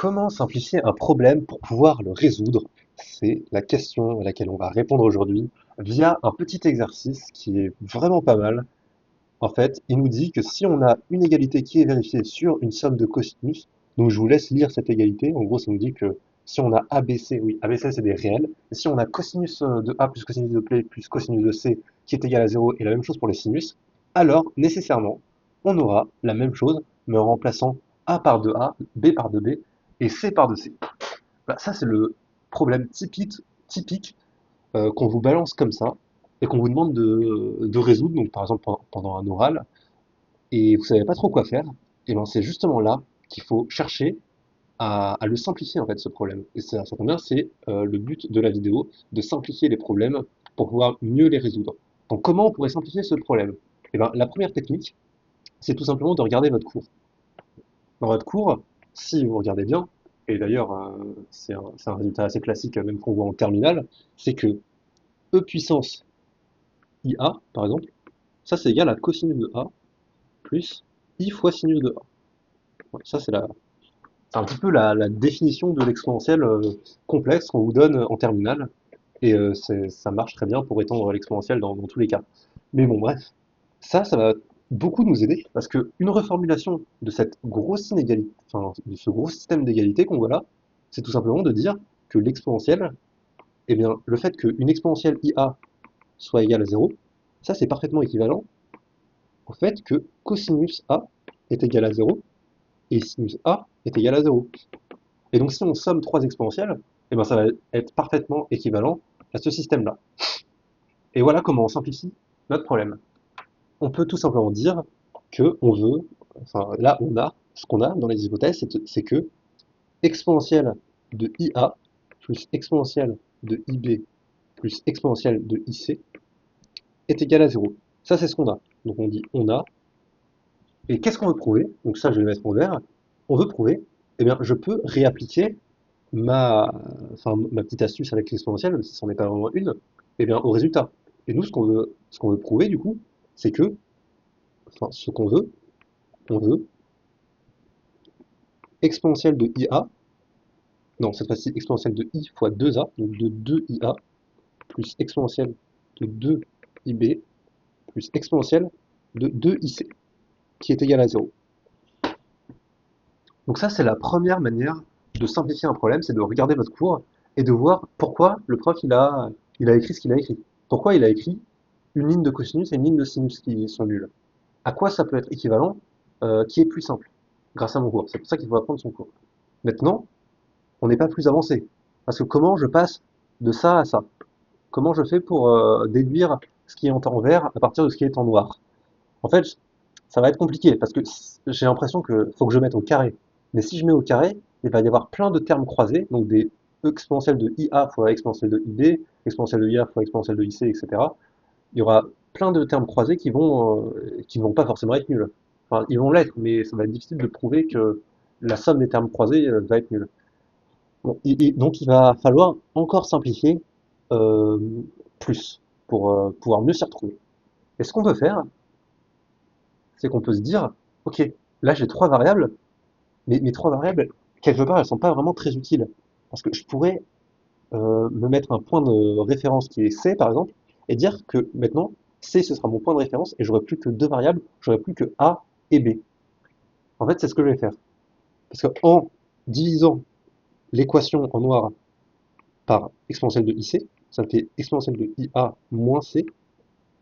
Comment simplifier un problème pour pouvoir le résoudre? C'est la question à laquelle on va répondre aujourd'hui via un petit exercice qui est vraiment pas mal. En fait, il nous dit que si on a une égalité qui est vérifiée sur une somme de cosinus, donc je vous laisse lire cette égalité. En gros, ça nous dit que si on a ABC, oui, ABC c'est des réels, et si on a cosinus de A plus cosinus de B plus cosinus de C qui est égal à 0 et la même chose pour les sinus, alors nécessairement, on aura la même chose, mais en remplaçant A par 2A, B par 2B et C par 2C. Bah, ça, c'est le problème typique qu'on vous balance comme ça et qu'on vous demande de résoudre, donc par exemple pendant un oral, et vous savez pas trop quoi faire. Et ben c'est justement là qu'il faut chercher à le simplifier en fait ce problème. Et ça tombe bien, c'est le but de la vidéo, de simplifier les problèmes pour pouvoir mieux les résoudre. Donc comment on pourrait simplifier ce problème? Et ben la première technique, c'est tout simplement de regarder votre cours. Dans votre cours, si vous regardez bien, et d'ailleurs c'est un résultat assez classique même qu'on voit en terminale, c'est que E puissance IA, par exemple, ça c'est égal à cosinus de A plus I fois sinus de A. Ouais, ça c'est un petit peu la définition de l'exponentielle complexe qu'on vous donne en terminale, et ça marche très bien pour étendre l'exponentielle dans tous les cas. Mais bon, bref, ça va beaucoup nous aider, parce que une reformulation de cette grosse inégalité, enfin, de ce gros système d'égalité qu'on voit là, c'est tout simplement de dire que l'exponentielle, eh bien, le fait qu'une exponentielle IA soit égale à 0, ça c'est parfaitement équivalent au fait que cosinus A est égal à 0 et sinus A est égal à 0. Et donc si on somme trois exponentielles, eh ben, ça va être parfaitement équivalent à ce système-là. Et voilà comment on simplifie notre problème. On peut tout simplement dire que on veut, enfin là on a, ce qu'on a dans les hypothèses, c'est que exponentielle de IA plus exponentielle de IB plus exponentielle de IC est égal à 0. Ça c'est ce qu'on a. Donc on dit on a. Et qu'est-ce qu'on veut prouver? Donc ça je vais le mettre en vert. On veut prouver, eh bien je peux réappliquer ma, ma petite astuce avec l'exponentielle, même si c'en est pas vraiment une, eh bien, au résultat. Et nous, ce qu'on veut prouver, du coup, c'est que, enfin, ce qu'on veut, on veut exponentielle de IA, non, cette fois-ci, exponentielle de I fois 2A, donc de 2IA, plus exponentielle de 2IB, plus exponentielle de 2IC, qui est égal à 0. Donc ça, c'est la première manière de simplifier un problème, c'est de regarder votre cours et de voir pourquoi le prof, il a écrit ce qu'il a écrit. Pourquoi il a écrit une ligne de cosinus et une ligne de sinus qui sont nulles. À quoi ça peut être équivalent, qui est plus simple, grâce à mon cours. C'est pour ça qu'il faut apprendre son cours. Maintenant, on n'est pas plus avancé. Parce que comment je passe de ça à ça? Comment je fais pour déduire ce qui est en vert à partir de ce qui est en noir? En fait, ça va être compliqué, parce que j'ai l'impression que faut que je mette au carré. Mais si je mets au carré, il va y avoir plein de termes croisés, donc des exponentielles de IA fois exponentielle de IB, exponentielle de IA fois exponentielle de IC, etc. Il y aura plein de termes croisés qui ne vont pas forcément être nuls. Enfin, ils vont l'être, mais ça va être difficile de prouver que la somme des termes croisés va être nulle. Bon, donc il va falloir encore simplifier euh, plus pour pouvoir mieux s'y retrouver. Et ce qu'on peut faire, c'est qu'on peut se dire, ok, là j'ai trois variables, mais mes trois variables, quelque part, elles sont pas vraiment très utiles. Parce que je pourrais me mettre un point de référence qui est C, par exemple, et dire que maintenant, C, ce sera mon point de référence, et j'aurai plus que deux variables, j'aurai plus que A et B. En fait, c'est ce que je vais faire. Parce que en divisant l'équation en noir par exponentielle de IC, ça me fait exponentielle de IA moins C,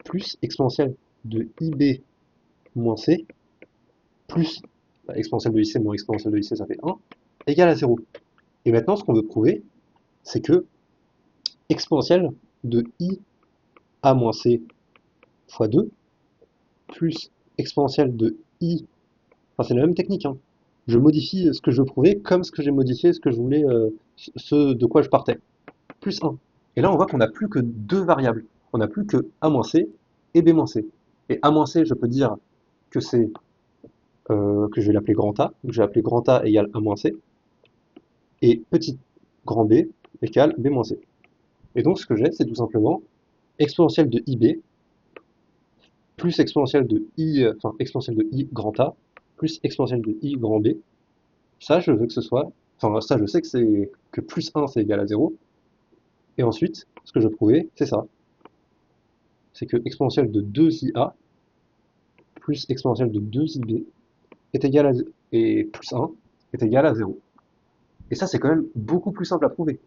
plus exponentielle de IB moins C, plus exponentielle de IC moins exponentielle de IC, ça fait 1, égale à 0. Et maintenant, ce qu'on veut prouver, c'est que exponentielle de IA moins C fois 2 plus exponentielle de i, enfin c'est la même technique, hein. Je modifie ce que je veux prouver comme ce que j'ai modifié ce que je voulais, ce de quoi je partais, plus 1. Et là on voit qu'on n'a plus que deux variables, on n'a plus que a moins c et b moins c. Et a moins c, je peux dire que c'est que je vais l'appeler grand A, donc je vais appeler grand A égale a moins c, et petit grand B égale b moins c. Et donc ce que j'ai, c'est tout simplement exponentielle de ib plus exponentielle de i, enfin exponentielle de i grand A, plus exponentielle de i grand B. Ça, je veux que ce soit Enfin, ça, je sais que c'est que plus 1, c'est égal à 0. Et ensuite, ce que je prouvais, c'est ça. C'est que exponentielle de 2IA plus exponentielle de 2IB est égal à, et plus 1 est égal à 0. Et ça, c'est quand même beaucoup plus simple à prouver.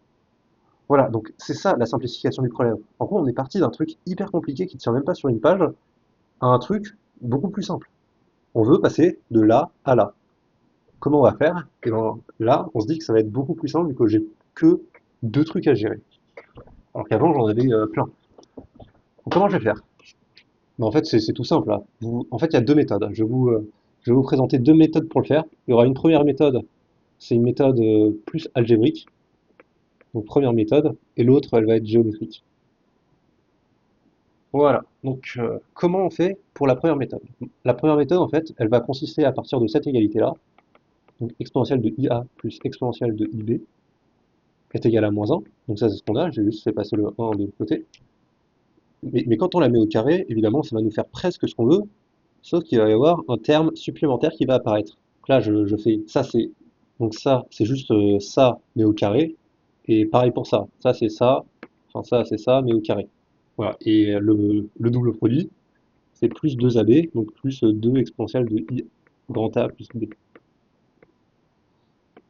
Voilà, donc c'est ça la simplification du problème. En gros, on est parti d'un truc hyper compliqué qui ne tient même pas sur une page à un truc beaucoup plus simple. On veut passer de là à là. Comment on va faire? Et ben là, on se dit que ça va être beaucoup plus simple vu que j'ai que deux trucs à gérer. Alors qu'avant, j'en avais plein. Donc, comment je vais faire? Ben, en fait, c'est tout simple là. En fait, il y a deux méthodes. Je vais vous présenter deux méthodes pour le faire. Il y aura une première méthode, c'est une méthode plus algébrique, donc première méthode, et l'autre, elle va être géométrique. Voilà. Donc, comment on fait pour la première méthode? La première méthode, en fait, elle va consister à partir de cette égalité-là, donc exponentielle de IA plus exponentielle de IB est égale à moins 1. Donc ça, c'est ce qu'on a. J'ai juste fait passer le 1 de l'autre côté. Mais quand on la met au carré, évidemment, ça va nous faire presque ce qu'on veut, sauf qu'il va y avoir un terme supplémentaire qui va apparaître. Donc là, je fais ça, c'est donc ça, c'est juste ça, mais au carré. Et pareil pour ça. Ça, c'est ça. Enfin, ça, c'est ça, mais au carré. Voilà. Et le double produit, c'est plus 2AB, donc plus 2 exponentielle de I grand A plus B.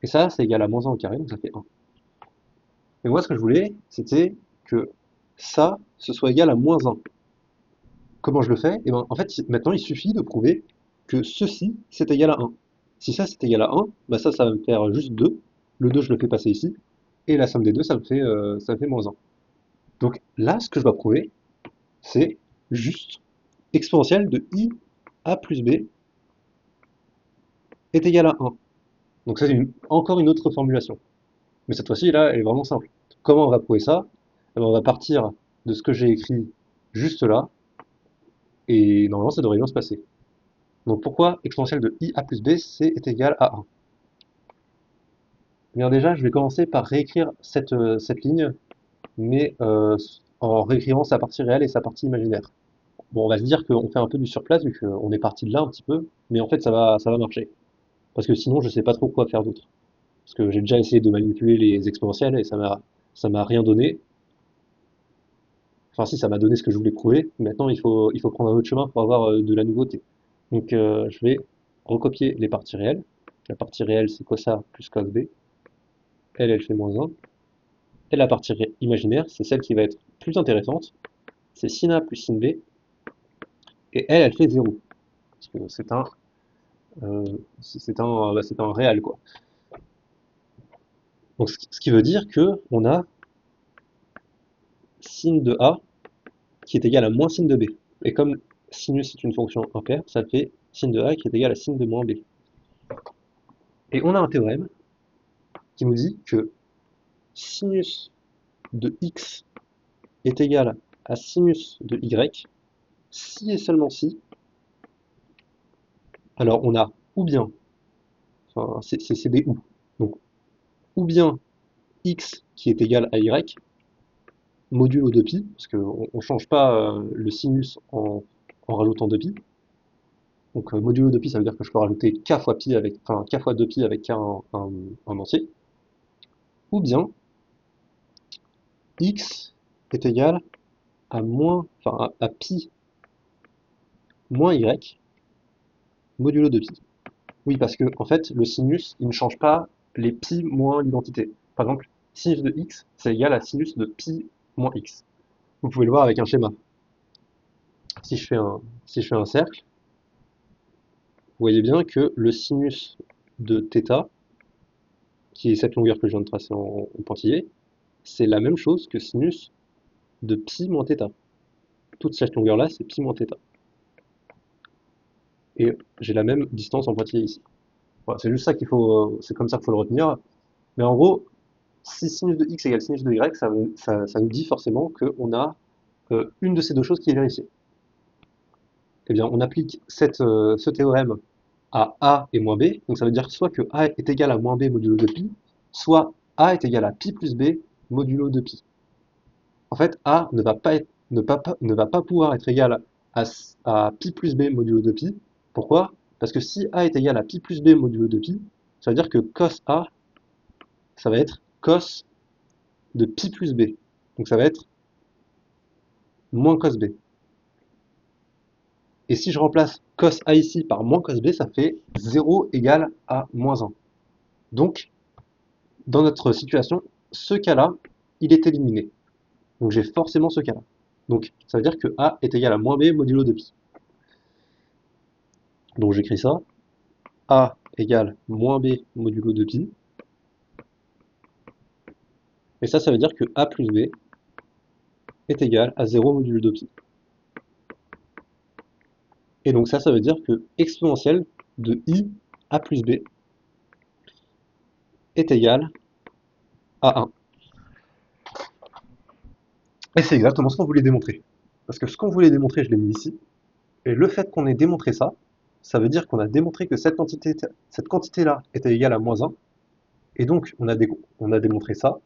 Et ça, c'est égal à moins 1 au carré, donc ça fait 1. Et moi, ce que je voulais, c'était que ça, ce soit égal à moins 1. Comment je le fais? Et ben, en fait, maintenant, il suffit de prouver que ceci, c'est égal à 1. Si ça, c'est égal à 1, bah ça va me faire juste 2. Le 2, je le fais passer ici. Et la somme des deux, ça me fait moins 1. Donc là, ce que je dois prouver, c'est juste exponentielle de I A plus B est égal à 1. Donc ça, c'est encore une autre formulation. Mais cette fois-ci, là, elle est vraiment simple. Comment on va prouver ça? Eh ben, on va partir de ce que j'ai écrit juste là, et normalement, ça devrait bien se passer. Donc pourquoi exponentielle de IA plus B, est égal à 1? Eh bien déjà, je vais commencer par réécrire cette ligne, mais en réécrivant sa partie réelle et sa partie imaginaire. Bon, on va se dire qu'on fait un peu du surplace, vu qu'on est parti de là un petit peu, mais en fait, ça va marcher. Parce que sinon, je sais pas trop quoi faire d'autre. Parce que j'ai déjà essayé de manipuler les exponentielles et ça m'a rien donné. Enfin, si, ça m'a donné ce que je voulais prouver. Maintenant, il faut prendre un autre chemin pour avoir de la nouveauté. Donc, je vais recopier les parties réelles. La partie réelle, c'est cos A plus cos B. Elle fait moins 1. Et la partie imaginaire, c'est celle qui va être plus intéressante. C'est sin A plus sin B. Et elle fait 0. Parce que c'est un réel, quoi. Donc, ce qui veut dire que on a sin de A qui est égal à moins sin de B. Et comme sinus est une fonction impaire, ça fait sin de A qui est égal à sin de moins B. Et on a un théorème qui nous dit que sinus de x est égal à sinus de y, si et seulement si. Alors on a ou bien, enfin c'est des ou, donc ou bien x qui est égal à y, modulo de pi, parce qu'on ne change pas le sinus en rajoutant 2 pi. Donc modulo de pi, ça veut dire que je peux rajouter k fois pi avec, enfin k fois 2 pi avec k en entier. Ou bien x est égal à moins, enfin à pi moins y modulo de pi. Oui, parce que en fait, le sinus, il ne change pas les pi moins l'identité. Par exemple, sinus de x, c'est égal à sinus de pi moins x. Vous pouvez le voir avec un schéma. Si je fais un cercle, vous voyez bien que le sinus de θ, qui est cette longueur que je viens de tracer en pointillé, c'est la même chose que sinus de pi moins θ. Toute cette longueur-là, c'est pi moins θ. Et j'ai la même distance en pointillé ici. Voilà, c'est juste ça c'est comme ça qu'il faut le retenir. Mais en gros, si sinus de x égale sinus de y, ça nous dit forcément qu'on a une de ces deux choses qui est vérifiée. Eh bien, on applique ce théorème à a et moins b, donc ça veut dire soit que a est égal à moins b modulo de pi, soit a est égal à pi plus b modulo de pi. En fait, a ne va pas pouvoir être égal à pi plus b modulo de pi. Pourquoi? Parce que si a est égal à pi plus b modulo de pi, ça veut dire que cos a ça va être cos de pi plus b. Donc ça va être moins cos b. Et si je remplace cos A ici par moins cos B, ça fait 0 égale à moins 1. Donc, dans notre situation, ce cas-là, il est éliminé. Donc j'ai forcément ce cas-là. Donc ça veut dire que A est égal à moins B modulo de pi. Donc j'écris ça. A égale moins B modulo de pi. Et ça veut dire que A plus B est égal à 0 modulo de pi. Et donc ça veut dire que exponentielle de I A plus B est égal à 1. Et c'est exactement ce qu'on voulait démontrer. Parce que ce qu'on voulait démontrer, je l'ai mis ici. Et le fait qu'on ait démontré ça, ça veut dire qu'on a démontré que cette quantité-là était égale à moins 1. Et donc, on a démontré ça.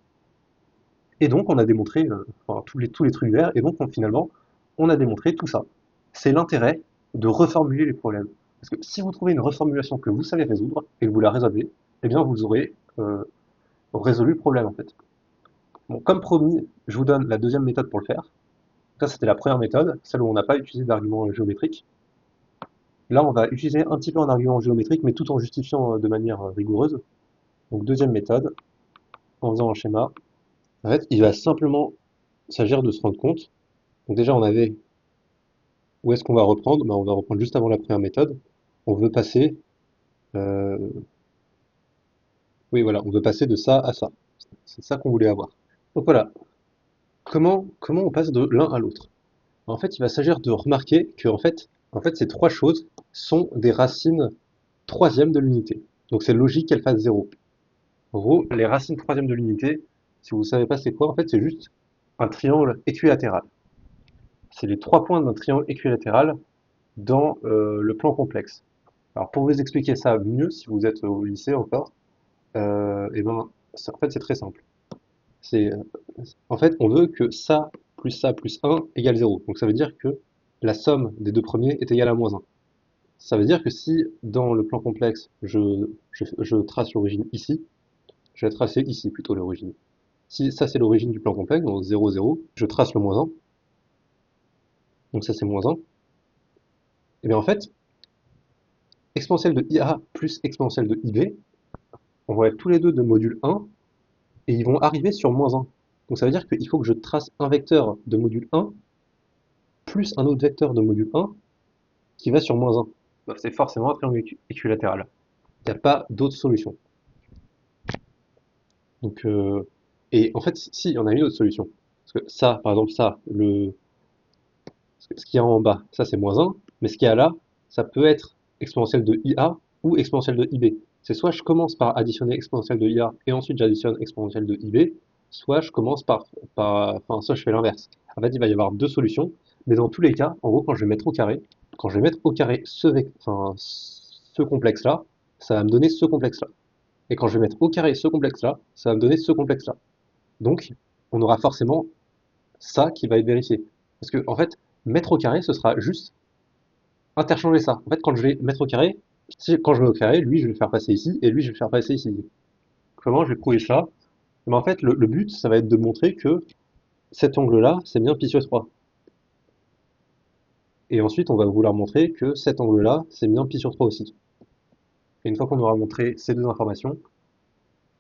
Et donc, on a démontré enfin, tous les trucs verts. Et donc, finalement, on a démontré tout ça. C'est l'intérêt de reformuler les problèmes. Parce que si vous trouvez une reformulation que vous savez résoudre et que vous la résolvez, eh bien, vous aurez résolu le problème, en fait. Bon, comme promis, je vous donne la deuxième méthode pour le faire. Ça, c'était la première méthode, celle où on n'a pas utilisé d'argument géométrique. Là, on va utiliser un petit peu un argument géométrique, mais tout en justifiant de manière rigoureuse. Donc, deuxième méthode, en faisant un schéma. En fait, il va simplement s'agir de se rendre compte. Donc déjà, on avait où est-ce qu'on va reprendre? Ben, on va reprendre juste avant la première méthode. On veut passer, euh, oui, voilà, on veut passer de ça à ça. C'est ça qu'on voulait avoir. Donc voilà, comment on passe de l'un à l'autre? En fait, il va s'agir de remarquer que en fait, ces trois choses sont des racines troisièmes de l'unité. Donc c'est logique qu'elles fassent zéro. En gros, les racines troisièmes de l'unité, si vous ne savez pas c'est quoi, en fait, c'est juste un triangle équilatéral. C'est les trois points d'un triangle équilatéral dans le plan complexe. Alors pour vous expliquer ça mieux, si vous êtes au lycée encore, et ben, en fait, c'est très simple. C'est, en fait, on veut que ça plus 1 égale 0. Donc ça veut dire que la somme des deux premiers est égale à moins 1. Ça veut dire que si dans le plan complexe, je trace l'origine ici, je vais tracer ici plutôt l'origine. Si ça c'est l'origine du plan complexe, donc 0, 0, je trace le moins 1, donc ça c'est moins 1. Et bien en fait, exponentielle de IA plus exponentielle de IB, on va être tous les deux de module 1, et ils vont arriver sur moins 1. Donc ça veut dire qu'il faut que je trace un vecteur de module 1, plus un autre vecteur de module 1, qui va sur moins 1. Bah, c'est forcément un triangle équilatéral. Il n'y a pas d'autre solution. Donc, et en fait, si, il y en a une autre solution. Parce que ça, par exemple, ça, ce qu'il y a en bas, ça c'est moins 1, mais ce qu'il y a là, ça peut être exponentielle de IA ou exponentielle de IB. C'est soit je commence par additionner exponentielle de IA et ensuite j'additionne exponentielle de IB, soit je commence enfin, soit je fais l'inverse. En fait, il va y avoir deux solutions, mais dans tous les cas, en gros, quand je vais mettre au carré ce complexe-là, ça va me donner ce complexe-là. Et quand je vais mettre au carré ce complexe-là, ça va me donner ce complexe-là. Donc, on aura forcément ça qui va être vérifié. Parce que, en fait, mettre au carré, ce sera juste interchanger ça. En fait, quand je vais mettre au carré, quand je mets au carré, lui, je vais le faire passer ici, et lui, je vais le faire passer ici. Comment je vais prouver ça? Mais en fait, le but, ça va être de montrer que cet angle-là, c'est bien pi sur 3. Et ensuite, on va vouloir montrer que cet angle-là, c'est bien pi sur 3 aussi. Et une fois qu'on aura montré ces deux informations,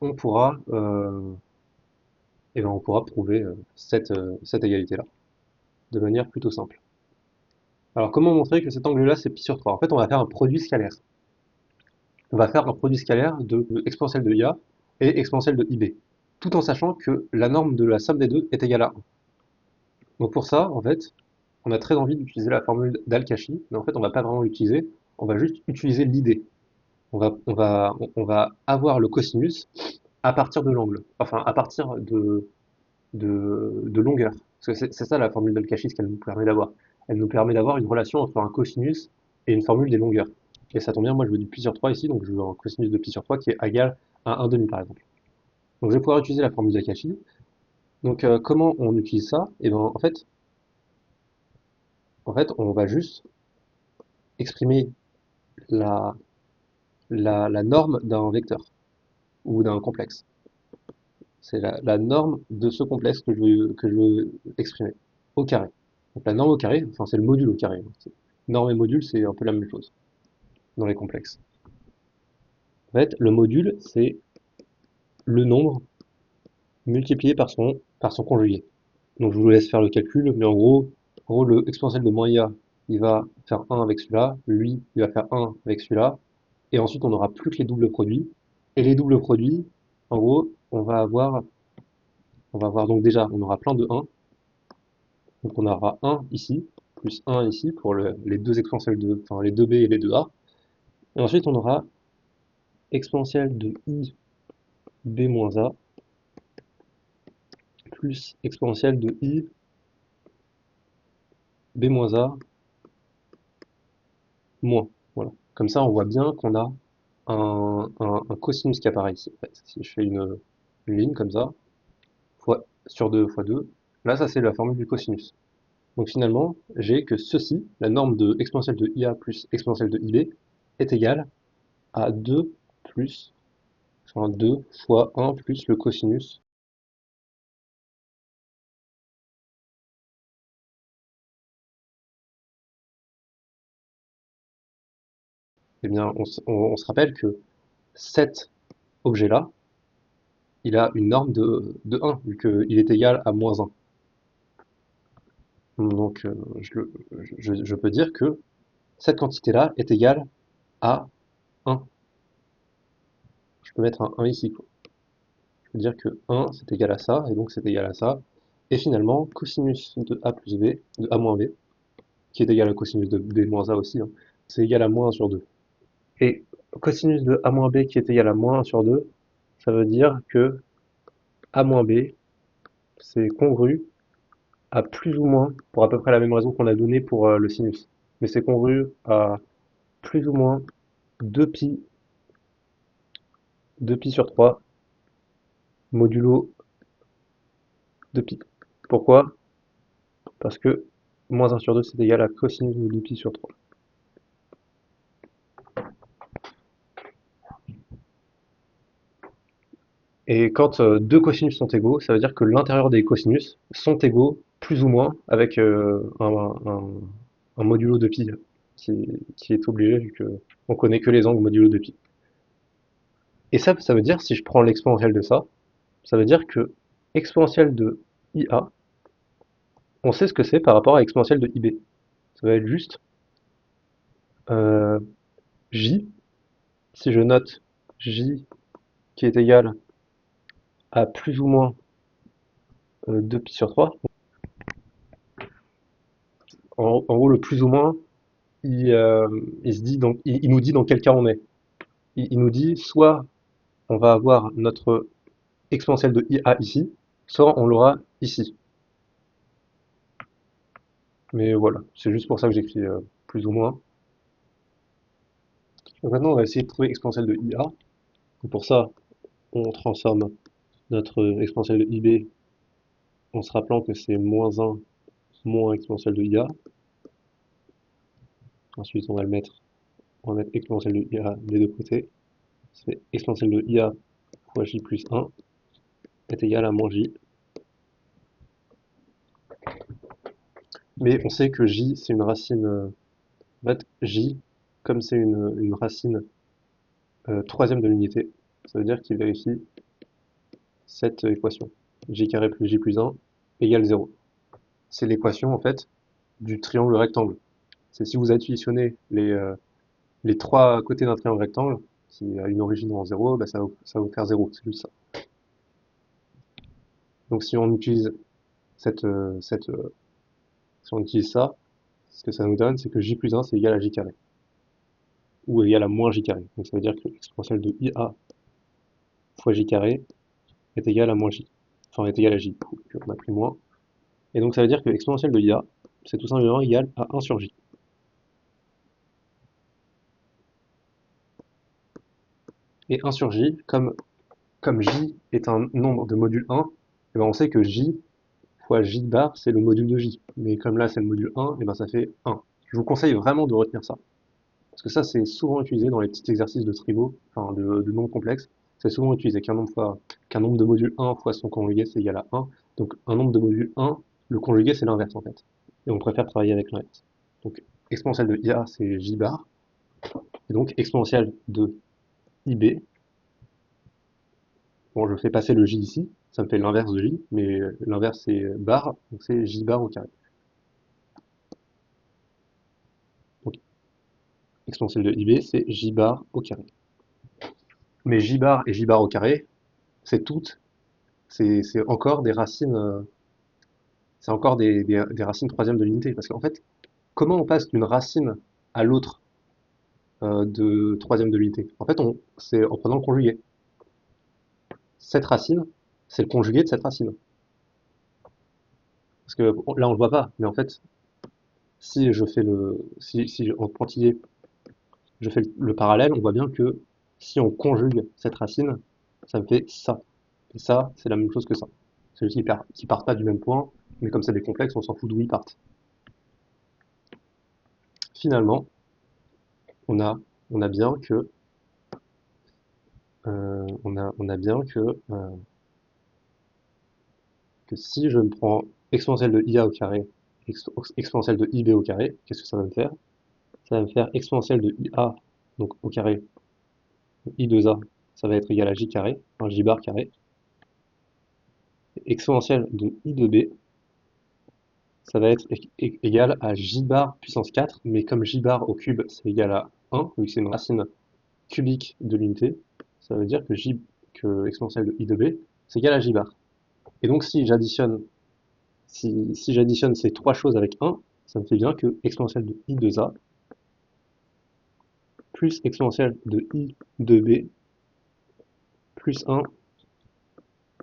on pourra, on pourra prouver cette égalité-là, de manière plutôt simple. Alors, comment montrer que cet angle-là, c'est pi sur 3? En fait, on va faire un produit scalaire. On va faire un produit scalaire de exponentielle de IA et exponentielle de IB, tout en sachant que la norme de la somme des deux est égale à 1. Donc pour ça, en fait, on a très envie d'utiliser la formule d'Al-Kashi, mais en fait, on va pas vraiment l'utiliser, on va juste utiliser l'idée. On va avoir le cosinus à partir de l'angle, enfin à partir de longueur. Parce que c'est ça la formule d'Al-Kashi, ce qu'elle nous permet d'avoir. Elle nous permet d'avoir une relation entre un cosinus et une formule des longueurs. Et ça tombe bien, moi je veux du pi sur 3 ici, donc je veux un cosinus de pi sur 3 qui est égal à 1,5 par exemple. Donc je vais pouvoir utiliser la formule d'Akashi. Donc comment on utilise ça? Et ben en fait, on va juste exprimer la, la norme d'un vecteur ou d'un complexe. C'est la norme de ce complexe que je veux exprimer, au carré. Donc la norme au carré, enfin c'est le module au carré. Norme et module, c'est un peu la même chose dans les complexes. En fait, le module, c'est le nombre multiplié par son conjugué. Donc je vous laisse faire le calcul, mais en gros le exponentiel de moins IA, il va faire 1 avec celui-là, lui, il va faire 1 avec celui-là, et ensuite on n'aura plus que les doubles produits. Et les doubles produits, en gros, on va avoir donc déjà, on aura plein de 1, donc on aura 1 ici, plus 1 ici pour les deux exponentiels enfin les deux b et les deux a. Et ensuite on aura exponentielle de i b moins a plus exponentielle de i b moins a moins. Voilà. Comme ça on voit bien qu'on a un cosinus qui apparaît ici. En fait. Si je fais une ligne comme ça, fois, sur 2 fois 2, là ça c'est la formule du cosinus. Donc finalement, j'ai que ceci, la norme de exponentielle de IA plus exponentielle de IB, est égale à 2 plus, enfin 2 fois 1 plus le cosinus. Eh bien, on se rappelle que cet objet-là, il a une norme de 1, vu qu'il est égal à moins 1. Donc, je peux dire que cette quantité-là est égale à 1. Je peux mettre un 1 ici, quoi. Je peux dire que 1, c'est égal à ça, et donc c'est égal à ça. Et finalement, cosinus de a plus b, de a moins b, qui est égal à cosinus de b moins a aussi, hein, c'est égal à moins 1 sur 2. Et cosinus de a moins b qui est égal à moins 1 sur 2, ça veut dire que a moins b, c'est congru à plus ou moins, pour à peu près la même raison qu'on a donnée pour le sinus, mais c'est congru à plus ou moins 2pi, 2pi sur 3 modulo 2pi. Pourquoi? Parce que moins 1 sur 2 c'est égal à cosinus de 2pi sur 3. Et quand deux cosinus sont égaux, ça veut dire que l'intérieur des cosinus sont égaux plus ou moins avec un modulo de pi qui est obligé vu qu'on connaît que les angles modulo de pi. Et ça veut dire, si je prends l'exponentielle de ça veut dire que exponentielle de IA, on sait ce que c'est par rapport à exponentielle de IB. Ça va être juste euh, J, si je note J qui est égal à plus ou moins 2pi sur 3. En gros, le plus ou moins, il se dit donc, il nous dit dans quel cas on est. Il nous dit soit on va avoir notre exponentielle de IA ici, soit on l'aura ici. Mais voilà, c'est juste pour ça que j'écris plus ou moins. Donc maintenant, on va essayer de trouver exponentielle de IA. Donc pour ça, on transforme notre exponentielle de IB en se rappelant que c'est moins 1 moins exponentielle de IA. Ensuite, on va mettre exponentielle de IA des deux côtés. C'est exponentielle de IA fois J plus 1 est égal à moins J. Mais on sait que J, c'est une racine. En fait, J, comme c'est une racine troisième de l'unité, ça veut dire qu'il vérifie cette équation. J carré plus J plus 1 égale 0. C'est l'équation, en fait, du triangle rectangle. C'est si vous additionnez les trois côtés d'un triangle rectangle, qui a une origine en 0, bah ça va vous faire 0. C'est juste ça. Donc si on utilise si on utilise ça, ce que ça nous donne, c'est que J plus 1, c'est égal à J carré. Ou égal à moins J carré. Donc ça veut dire que l'exponentielle de IA fois J carré est égal à moins J. Enfin, est égal à J. On a pris moins. Et donc ça veut dire que l'exponentielle de IA, c'est tout simplement égal à 1 sur J. Et 1 sur J, comme J est un nombre de module 1, et ben on sait que J fois J bar, c'est le module de J. Mais comme là c'est le module 1, et ben ça fait 1. Je vous conseille vraiment de retenir ça. Parce que ça c'est souvent utilisé dans les petits exercices de trigo, enfin de nombres complexes. c'est souvent utilisé qu'un nombre de modules 1 fois son conjugué, c'est égal à 1. Donc un nombre de modules 1, le conjugué, c'est l'inverse en fait. Et on préfère travailler avec l'inverse. Donc exponentielle de IA, c'est J bar. Et donc exponentielle de IB, bon, je fais passer le J ici, ça me fait l'inverse de J, mais l'inverse c'est bar, donc c'est J bar au carré. Donc exponentielle de IB, c'est J bar au carré. Mais J bar et J bar au carré, c'est toutes, c'est encore des racines, c'est encore des racines troisième de l'unité. Parce qu'en fait, comment on passe d'une racine à l'autre de troisième de l'unité? En fait, c'est en prenant le conjugué. Cette racine, c'est le conjugué de cette racine. Parce que là, on le voit pas, mais en fait, si je fais si en pointillé, je fais le parallèle, on voit bien que si on conjugue cette racine, ça me fait ça. Et ça, c'est la même chose que ça. C'est juste qu'ils partent pas du même point, mais comme c'est des complexes, on s'en fout d'où ils partent. Finalement, on a, on a bien que, on a bien que si je me prends exponentielle de IA au carré, exponentielle de IB au carré, qu'est-ce que ça va me faire? Ça va me faire exponentielle de IA, donc au carré, I2A, ça va être égal à J carré, un J bar carré. Exponentielle de I2B, ça va être égal à J bar puissance 4, mais comme J bar au cube, c'est égal à 1, vu que c'est une racine cubique de l'unité, ça veut dire que exponentielle de I2B, c'est égal à J bar. Et donc si j'additionne ces trois choses avec 1, ça me fait bien que exponentielle de I2A plus exponentielle de I2B plus 1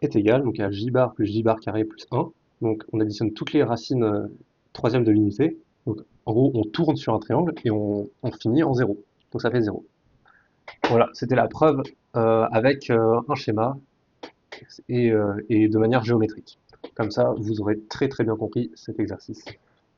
est égal donc à J bar plus J bar carré plus 1. Donc on additionne toutes les racines troisième de l'unité. Donc en gros, on tourne sur un triangle et on finit en 0. Donc ça fait 0. Voilà, c'était la preuve avec un schéma et de manière géométrique. Comme ça, vous aurez très très bien compris cet exercice.